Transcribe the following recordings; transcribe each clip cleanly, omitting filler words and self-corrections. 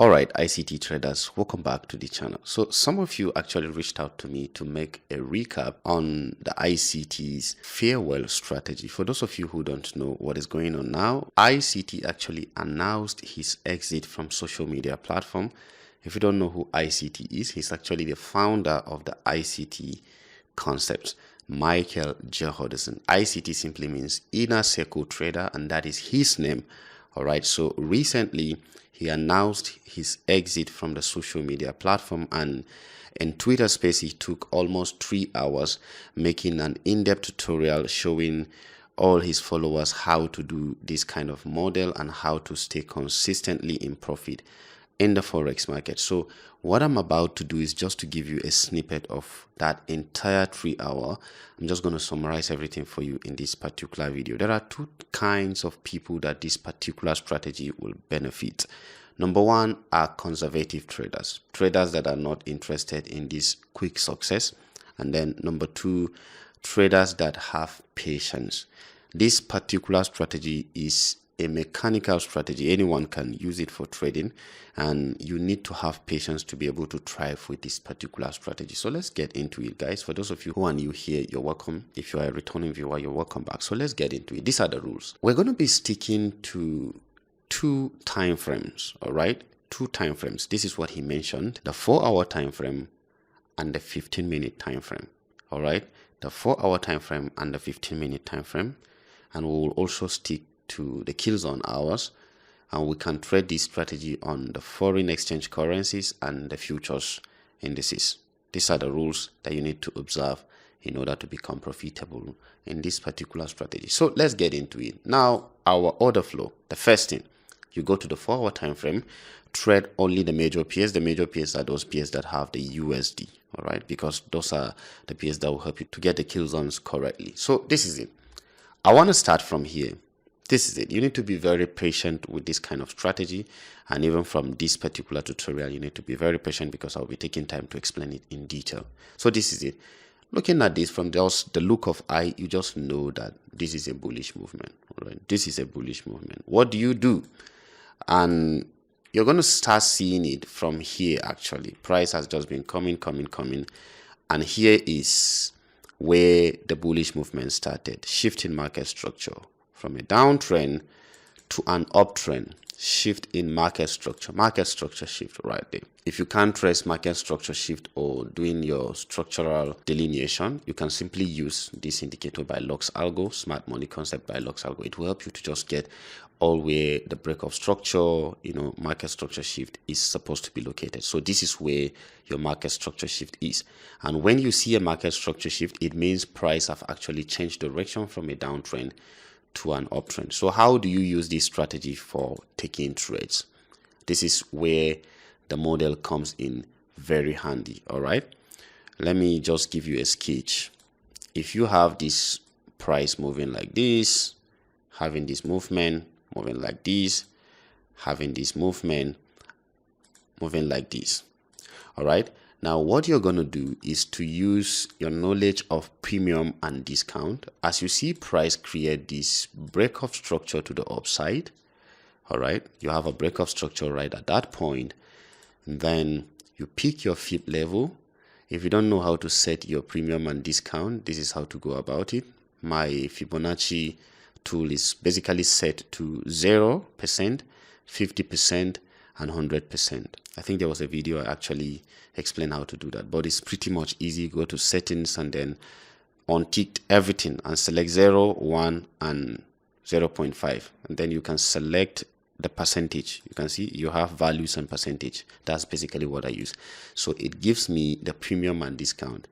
Alright, ICT traders, welcome back to the channel. So some of you actually reached out to me to make a recap on the ICT's farewell strategy. For those of you who don't know what is going on now, ICT actually announced his exit from social media platform. If you don't know who ICT is, he's actually the founder of the ICT concepts, Michael J. Hodison. ICT simply means Inner Circle Trader, and that is his name. Alright, so recently he announced his exit from the social media platform, and in Twitter space he took almost 3 hours making an in-depth tutorial showing all his followers how to do this kind of model and how to stay consistently in profit in the forex market. So what I'm about to do is just to give you a snippet of that entire 3 hour. I'm just going to summarize everything for you in this particular video. There are two kinds of people that this particular strategy will benefit. Number one are conservative traders, traders that are not interested in this quick success. And then number two, traders that have patience. This particular strategy is a mechanical strategy. Anyone can use it for trading, and you need to have patience to be able to thrive with this particular strategy. So let's get into it, guys. For those of you who are new here, you're welcome. If you are a returning viewer, you're welcome back. So let's get into it. These are the rules. We're going to be sticking to 2 time frames. All right, 2 time frames. This is what he mentioned: the 4-hour time frame and the 15-minute time frame. All right, the 4-hour time frame and the 15-minute time frame. And we will also stick to the kill zone hours, and we can trade this strategy on the foreign exchange currencies and the futures indices. These are the rules that you need to observe in order to become profitable in this particular strategy. So let's get into it. Now, our order flow. The first thing, you go to the 4-hour time frame, trade only the major pairs. The major pairs are those pairs that have the USD, all right, because those are the pairs that will help you to get the kill zones correctly. So this is it. I want to start from here. This is it. You need to be very patient with this kind of strategy, and even from this particular tutorial you need to be very patient because I'll be taking time to explain it in detail. So this is it. Looking at this from just the look of eye, you just know that this is a bullish movement. All right, this is a bullish movement. What do you do? And you're going to start seeing it from here. Actually, price has just been coming, and here is where the bullish movement started. Shifting market structure from a downtrend to an uptrend. Shift in market structure shift right there. If you can't trace market structure shift or doing your structural delineation, you can simply use this indicator by Lux Algo, smart money concept by Lux Algo. It will help you to just get all where the break of structure, market structure shift is supposed to be located. So this is where your market structure shift is. And when you see a market structure shift, it means price have actually changed direction from a downtrend to an uptrend. So how do you use this strategy for taking trades? This is where the model comes in very handy. All right, let me just give you a sketch. If you have this price moving like this, having this movement moving like this, having this movement moving like this, all right, now what you're going to do is to use your knowledge of premium and discount. As you see price create this break of structure to the upside, all right, you have a break of structure right at that point. Then you pick your fib level. If you don't know how to set your premium and discount, this is how to go about it. My Fibonacci tool is basically set to 0%, 50%, and 100%. I think there was a video I actually explained how to do that, but it's pretty much easy. Go to settings and then untick everything and select 0, 1, and 0.5, and then you can select the percentage. You can see you have values and percentage. That's basically what I use. So it gives me the premium and discount.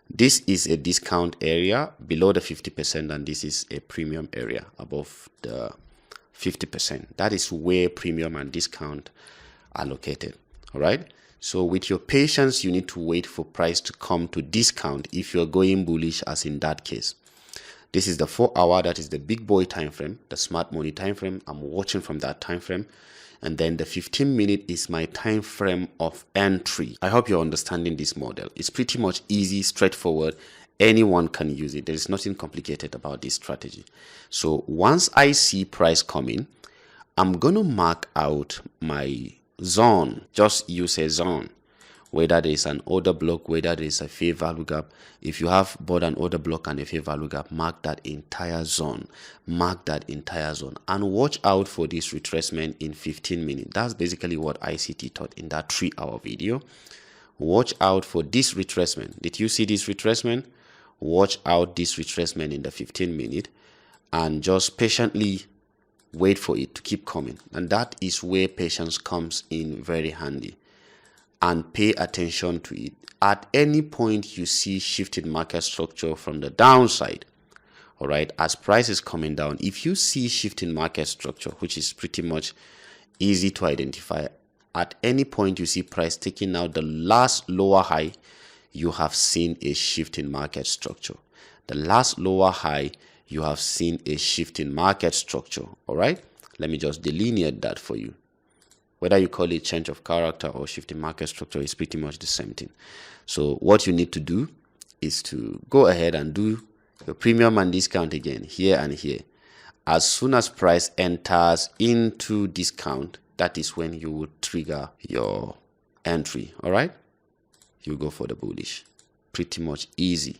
This is a discount area below the 50%, and this is a premium area above the 50%. That is where premium and discount are located. All right, so with your patience, you need to wait for price to come to discount if you're going bullish, as in that case. This is the 4-hour, that is the big boy time frame, the smart money time frame. I'm watching from that time frame. And then the 15-minute is my time frame of entry. I hope you're understanding this model. It's pretty much easy, straightforward. Anyone can use it. There is nothing complicated about this strategy. So once I see price coming, I'm going to mark out my zone, just use a zone. Whether there is an order block, whether there is a fair value gap. If you have both an order block and a fair value gap, mark that entire zone. Mark that entire zone. And watch out for this retracement in 15 minutes. That's basically what ICT taught in that 3-hour video. Watch out for this retracement. Did you see this retracement? Watch out this retracement in the 15 minute and just patiently wait for it to keep coming. And that is where patience comes in very handy. And pay attention to it. At any point you see shifted market structure from the downside, all right, as price is coming down, if you see shifting market structure, which is pretty much easy to identify, at any point you see price taking out the last lower high, you have seen a shift in market structure. The last lower high, you have seen a shift in market structure. All right, let me just delineate that for you. Whether you call it change of character or shifting market structure, is pretty much the same thing. So what you need to do is to go ahead and do the premium and discount again, here and here. As soon as price enters into discount, that is when you would trigger your entry. All right, you go for the bullish. Pretty much easy.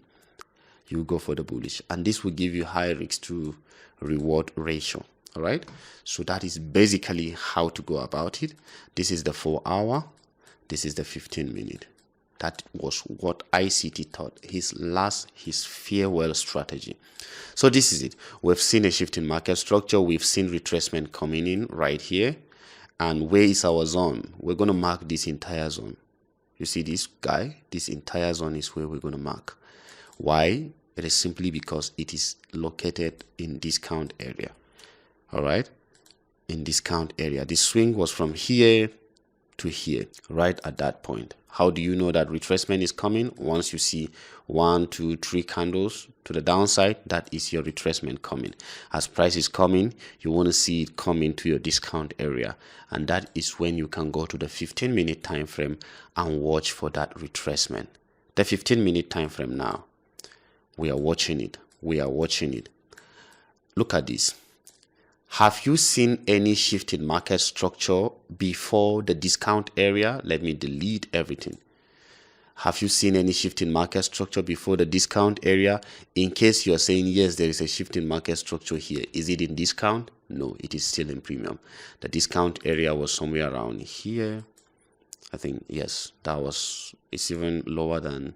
You go for the bullish, and this will give you high risk to reward ratio. All right, so that is basically how to go about it. This is the 4-hour, this is the 15 minute. That was what ICT taught, his farewell strategy. So this is it. We've seen a shift in market structure, we've seen retracement coming in right here. And where is our zone? We're going to mark this entire zone. You see this guy? This entire zone is where we're going to mark. Why? It is simply because it is located in discount area. All right, in discount area. The swing was from here to here, right at that point. How do you know that retracement is coming? Once you see 1, 2, 3 candles to the downside, that is your retracement coming. As price is coming, you want to see it coming to your discount area, and that is when you can go to the 15-minute time frame and watch for that retracement. The 15-minute time frame now, we are watching it. We are watching it. Look at this. Have you seen any shift in market structure before the discount area? Let me delete everything. Have you seen any shift in market structure before the discount area? In case you're saying, yes, there is a shift in market structure here. Is it in discount? No, it is still in premium. The discount area was somewhere around here. I think, yes, it's even lower than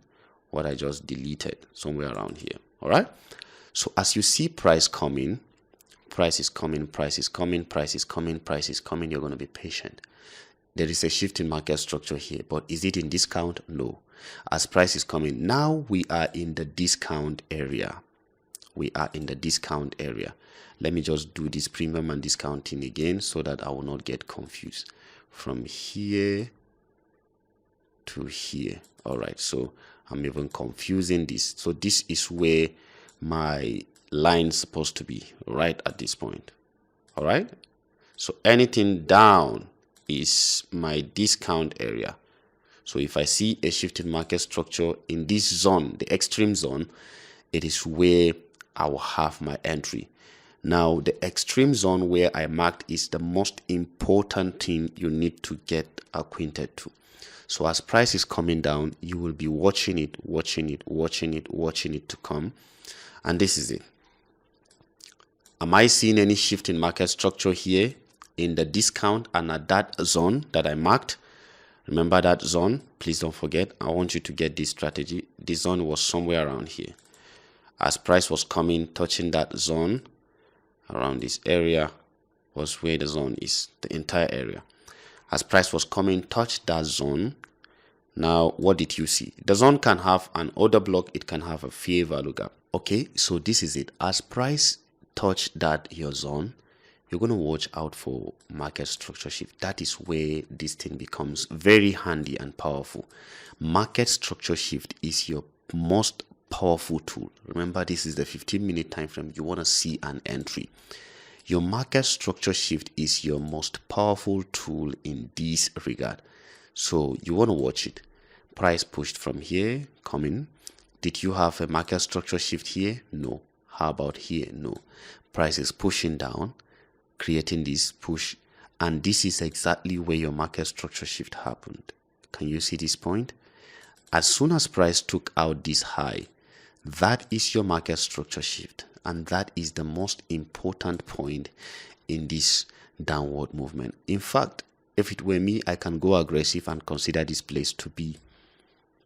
what I just deleted, somewhere around here. All right. So as you see price coming, price is coming, price is coming, price is coming, price is coming, you're going to be patient. There is a shift in market structure here, but is it in discount? No. As price is coming, now we are in the discount area. We are in the discount area. Let me just do this premium and discounting again so that I will not get confused. From here to here. All right, so I'm even confusing this. So this is where my line supposed to be, right at this point. All right, so anything down is my discount area. So if I see a shift in market structure in this zone, the extreme zone, it is where I will have my entry. Now the extreme zone where I marked is the most important thing you need to get acquainted to. So as price is coming down, you will be watching it, watching it, watching it, watching it to come. And this is it. Am I seeing any shift in market structure here in the discount and at that zone that I marked? Remember that zone? Please don't forget. I want you to get this strategy. This zone was somewhere around here. As price was coming, touching that zone, around this area was where the zone is, the entire area. As price was coming, touch that zone. Now, what did you see? The zone can have an order block. It can have a fair value gap. Okay, so this is it. As price touch that your zone, you're going to watch out for market structure shift. That is where this thing becomes very handy and powerful. Market structure shift is your most powerful tool. Remember, this is the 15-minute time frame. You want to see an entry. Your market structure shift is your most powerful tool in this regard. So you want to watch it. Price pushed from here, coming. Did you have a market structure shift here? No. How about here? No. Price is pushing down, creating this push, And this is exactly where your market structure shift happened. Can you see this point? As soon as price took out this high, that is your market structure shift. And that is the most important point in this downward movement. In fact, if it were me, I can go aggressive and consider this place to be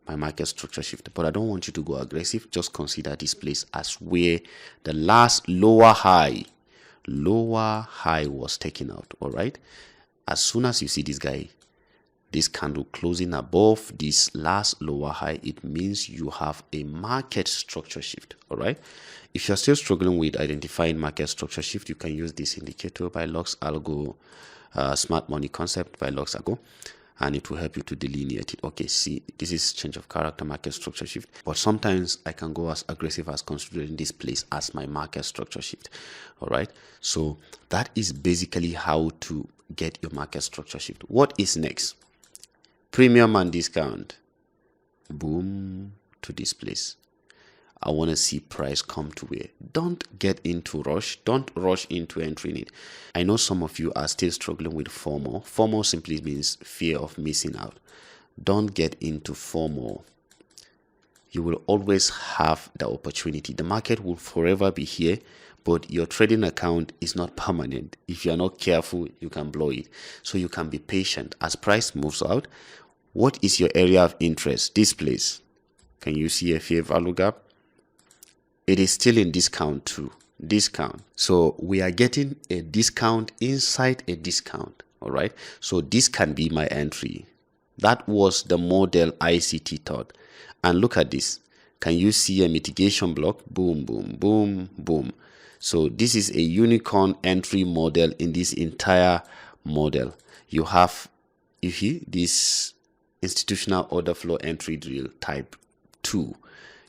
my market structure shift. But I don't want you to go aggressive. Just consider this place as where the last lower high was taken out. All right. As soon as you see this candle closing above this last lower high, it means you have a market structure shift. All right. If you're still struggling with identifying market structure shift, you can use this indicator by Lux Algo, Smart Money Concept by Lux Algo, and it will help you to delineate it. Okay, see, this is change of character, market structure shift. But sometimes I can go as aggressive as considering this place as my market structure shift. All right. So that is basically how to get your market structure shift. What is next? Premium and discount. Boom, to this place. I want to see price come to where. Don't get into rush. Don't rush into entering it. I know some of you are still struggling with FOMO. FOMO simply means fear of missing out. Don't get into FOMO. You will always have the opportunity. The market will forever be here, but your trading account is not permanent. If you're not careful, you can blow it. So you can be patient. As price moves out, what is your area of interest? This place. Can you see a fair value gap? It is still in discount too. Discount. So we are getting a discount inside a discount. All right. So this can be my entry. That was the model ICT thought. And look at this. Can you see a mitigation block? Boom, boom, boom, boom. So this is a unicorn entry model in this entire model. You see this institutional order flow entry drill type 2.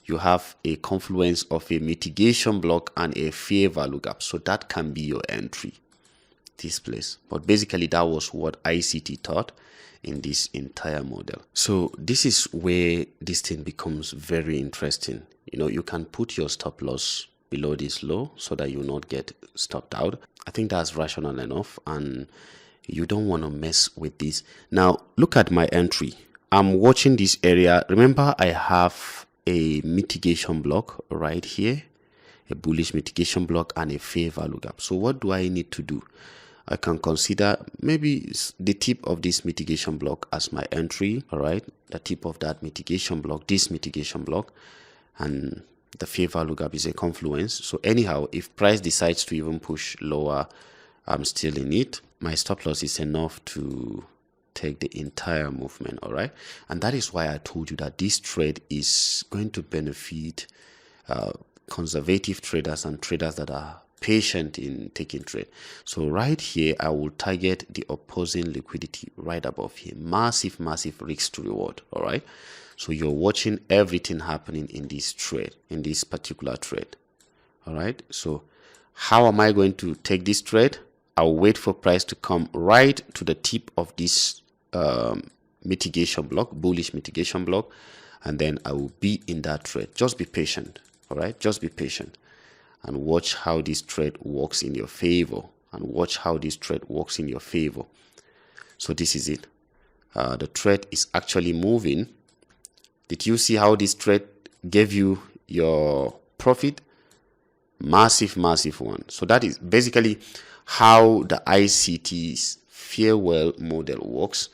You have a confluence of a mitigation block and a fair value gap. So that can be your entry, this place. But basically that was what ICT thought in this entire model. So this is where this thing becomes very interesting. You know, you can put your stop loss below this low so that you will not get stopped out. I think that's rational enough, and you don't want to mess with this. Now look at my entry. I'm watching this area. Remember, I have a mitigation block right here, a bullish mitigation block and a fair value gap. So what do I need to do? I can consider maybe the tip of this mitigation block as my entry. All right, the tip of that mitigation block, this mitigation block, and the fair value gap is a confluence. So anyhow, if price decides to even push lower, I'm still in it. My stop loss is enough to take the entire movement. All right, and that is why I told you that this trade is going to benefit conservative traders and traders that are patient in taking trade. So right here, I will target the opposing liquidity right above here. Massive risk to reward. All right, so you're watching everything happening in this trade, in this particular trade. All right, so how am I going to take this trade? I'll wait for price to come right to the tip of this mitigation block, bullish mitigation block, and then I will be in that trade. Just be patient. All right, just be patient and watch how this trade works in your favor, and watch how this trade works in your favor. So this is it. The trade is actually moving. Did you see how this trade gave you your profit? Massive one. So that is basically how the ICT's farewell model works.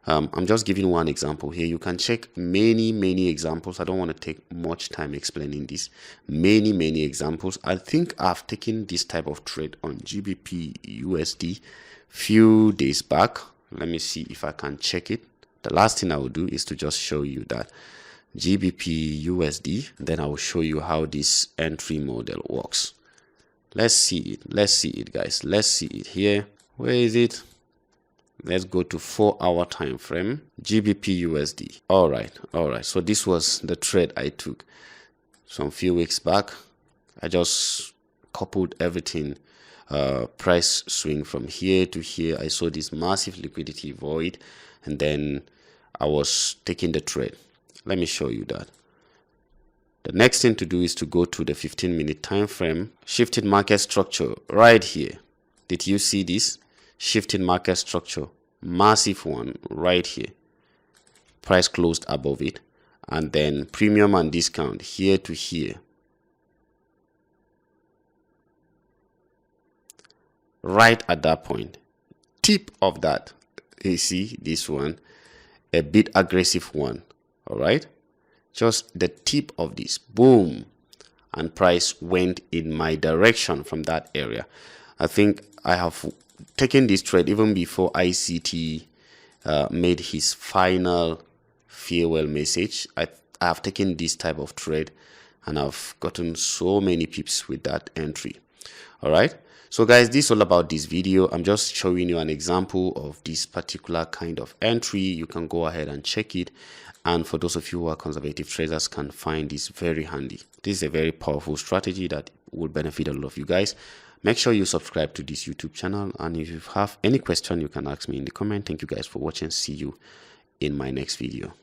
I'm just giving one example here. You can check many examples. I don't want to take much time explaining this. Many examples. I think I've taken this type of trade on GBP USD few days back. Let me see if I can check it. The last thing I will do is to just show you that GBP USD. Then I will show you how this entry model works. Let's see it, guys. Let's see it here. Where is it? Let's go to 4-hour time frame. GBP USD. All right. So this was the trade I took some few weeks back. I just coupled everything. Price swing from here to here. I saw this massive liquidity void, and then I was taking the trade. Let me show you that. The next thing to do is to go to the 15-minute time frame. Shifted market structure right here. Did you see this? Shifting market structure, massive one right here. Price closed above it, and then premium and discount here to here. Right at that point, tip of that, you see this one, a bit aggressive one. All right, just the tip of this, boom, and price went in my direction from that area. I think I have taken this trade even before ICT made his final farewell message. I have taken this type of trade, and I've gotten so many pips with that entry. All right, so guys, this is all about this video. I'm just showing you an example of this particular kind of entry. You can go ahead and check it, and for those of you who are conservative traders, can find this very handy. This is a very powerful strategy that will benefit a lot of you guys. Make sure you subscribe to this YouTube channel, and if you have any question, you can ask me in the comment. Thank you guys for watching. See you in my next video.